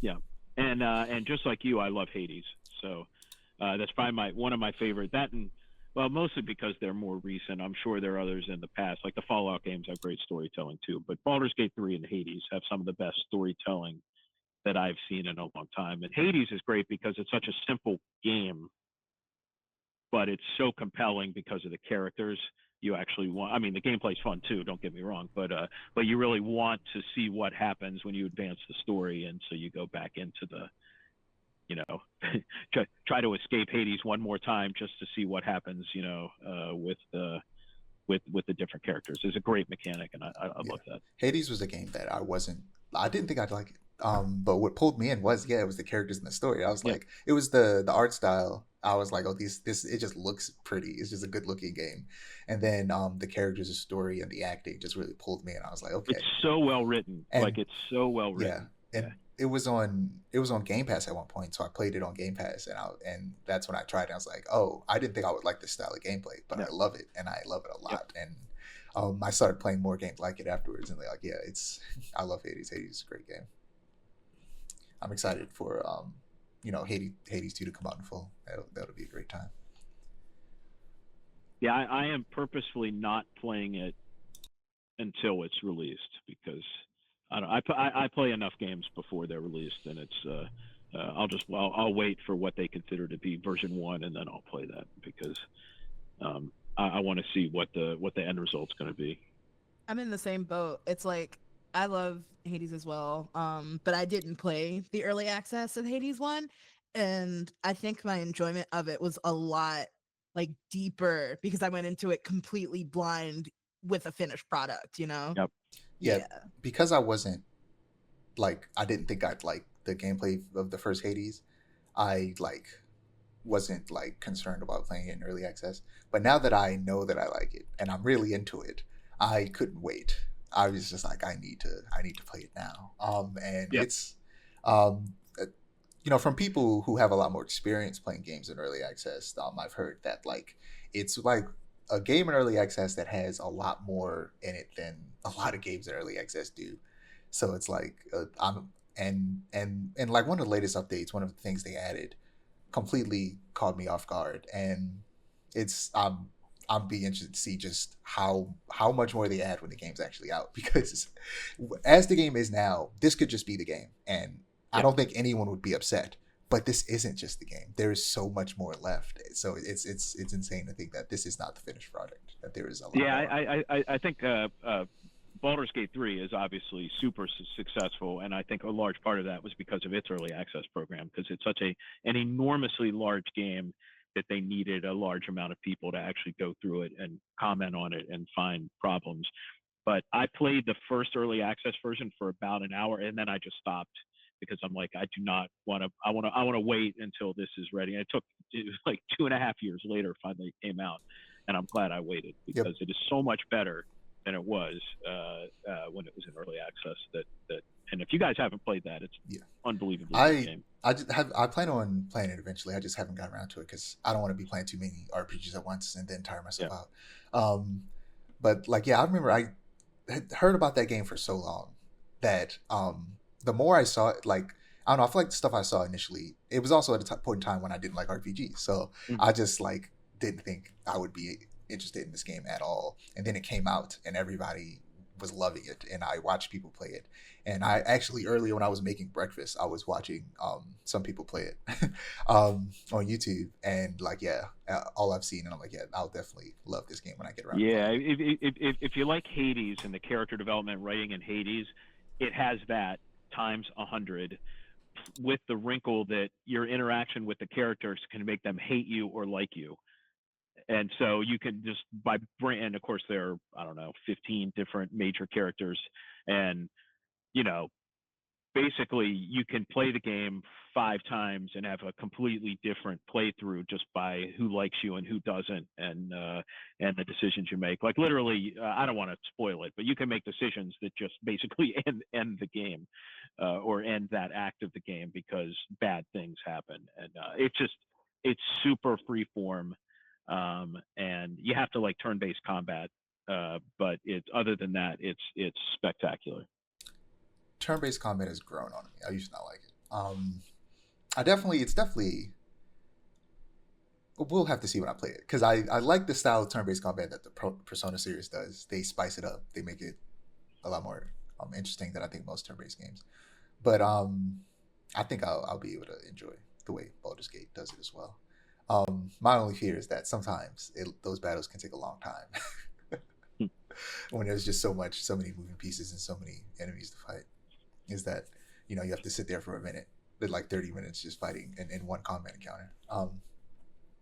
Yeah, and just like you, I love Hades. So that's probably my one of my favorite. That and well, mostly because they're more recent. I'm sure there are others in the past, like the Fallout games have great storytelling too. But Baldur's Gate 3 and Hades have some of the best storytelling that I've seen in a long time. And Hades is great because it's such a simple game, but it's so compelling because of the characters. You actually want. I mean, the gameplay's fun too. Don't get me wrong, but you really want to see what happens when you advance the story, and so you go back into the you know try to escape Hades one more time just to see what happens. With the different characters. It's a great mechanic, and I Yeah, love that. Hades was a game that I didn't think I'd like it. But what pulled me in was it was the characters in the story. I was Yeah, like, it was the art style. I was like, oh, this it just looks pretty. It's just a good looking game, and then the characters, the story, and the acting just really pulled me in. I was like, it's okay, so well written. Like and it's so well yeah, written. Yeah, and it was on Game Pass at one point, so I played it on Game Pass, and that's when I tried it. I was like, oh, I didn't think I would like this style of gameplay, but yeah, I love it, and I love it a yep. lot. And I started playing more games like it afterwards, and like, yeah, it's I love Hades. Hades is a great game. I'm excited for Hades 2 to come out in full. That'll be a great time. Yeah. I am purposefully not playing it until it's released because I don't. I play enough games before they're released, and it's. I'll wait for what they consider to be version one, and then I'll play that because I want to see what the end result's going to be. I'm in the same boat. It's like I love Hades as well, but I didn't play the early access of Hades one, and I think my enjoyment of it was a lot like deeper because I went into it completely blind with a finished product. You know? Yep. Yeah, Yeah. because I didn't think I'd like the gameplay of the first Hades. I wasn't like concerned about playing it in early access. But now that I know that I like it and I'm really into it, I couldn't wait. I was just like, I need to play it now. And Yep. it's, uh, from people who have a lot more experience playing games in early access, I've heard that like it's like a game in early access that has a lot more in it than a lot of games in early access do. So it's like I'm and like one of the latest updates, one of the things they added completely caught me off guard, and it's I'm be interested to see just how much more they add when the game's actually out because as the game is now, this could just be the game, and I Yep. don't think anyone would be upset. But this isn't just the game. There is so much more left. So it's insane to think that this is not the finished product. That there is a lot Yeah. more. I think Baldur's Gate 3 is obviously super successful, and I think a large part of that was because of its early access program, because it's such an enormously large game that they needed a large amount of people to actually go through it and comment on it and find problems. But I played the first early access version for about an hour, and then I just stopped because I'm like, I do not want to. I want to wait until this is ready. And it was like 2.5 years later finally it came out, and I'm glad I waited Yep. because it is so much better than it was when it was in early access. And if you guys haven't played that, it's Yeah. unbelievably good I game. I plan on playing it eventually. I just haven't gotten around to it because I don't want to be playing too many RPGs at once and then tire myself Yeah, out. Um, but like, yeah, I remember I had heard about that game for so long that the more I saw it, like I don't know, I feel like the stuff I saw initially, it was also at a point in time when I didn't like RPGs, so mm, I just like didn't think I would be interested in this game at all. And then it came out, and everybody was loving it, and I watched people play it. And I actually earlier when I was making breakfast, I was watching some people play it on YouTube, and like yeah, all I've seen, and I'm like yeah, I'll definitely love this game when I get around to yeah. playing it. If you like Hades and the character development writing in Hades, it has that times 100 with the wrinkle that your interaction with the characters can make them hate you or like you. And so you can just by bring, and of course there are, I don't know, 15 different major characters, and you know basically you can play the game 5 times and have a completely different playthrough just by who likes you and who doesn't, and the decisions you make. Like literally, I don't want to spoil it, but you can make decisions that just basically end the game, or end that act of the game because bad things happen, and it's super freeform, and you have to like turn-based combat, but it's other than that, it's spectacular. Turn-based combat has grown on me. I used to not like it. Um, it's definitely we'll have to see when I play it because I like the style of turn-based combat that the Persona series does. They spice it up. They make it a lot more interesting than I think most turn-based games. But I think I'll be able to enjoy the way Baldur's Gate does it as well. My only fear is that sometimes those battles can take a long time when there's just so many moving pieces and so many enemies to fight. Is that you have to sit there for a minute, but like 30 minutes just fighting in one combat encounter.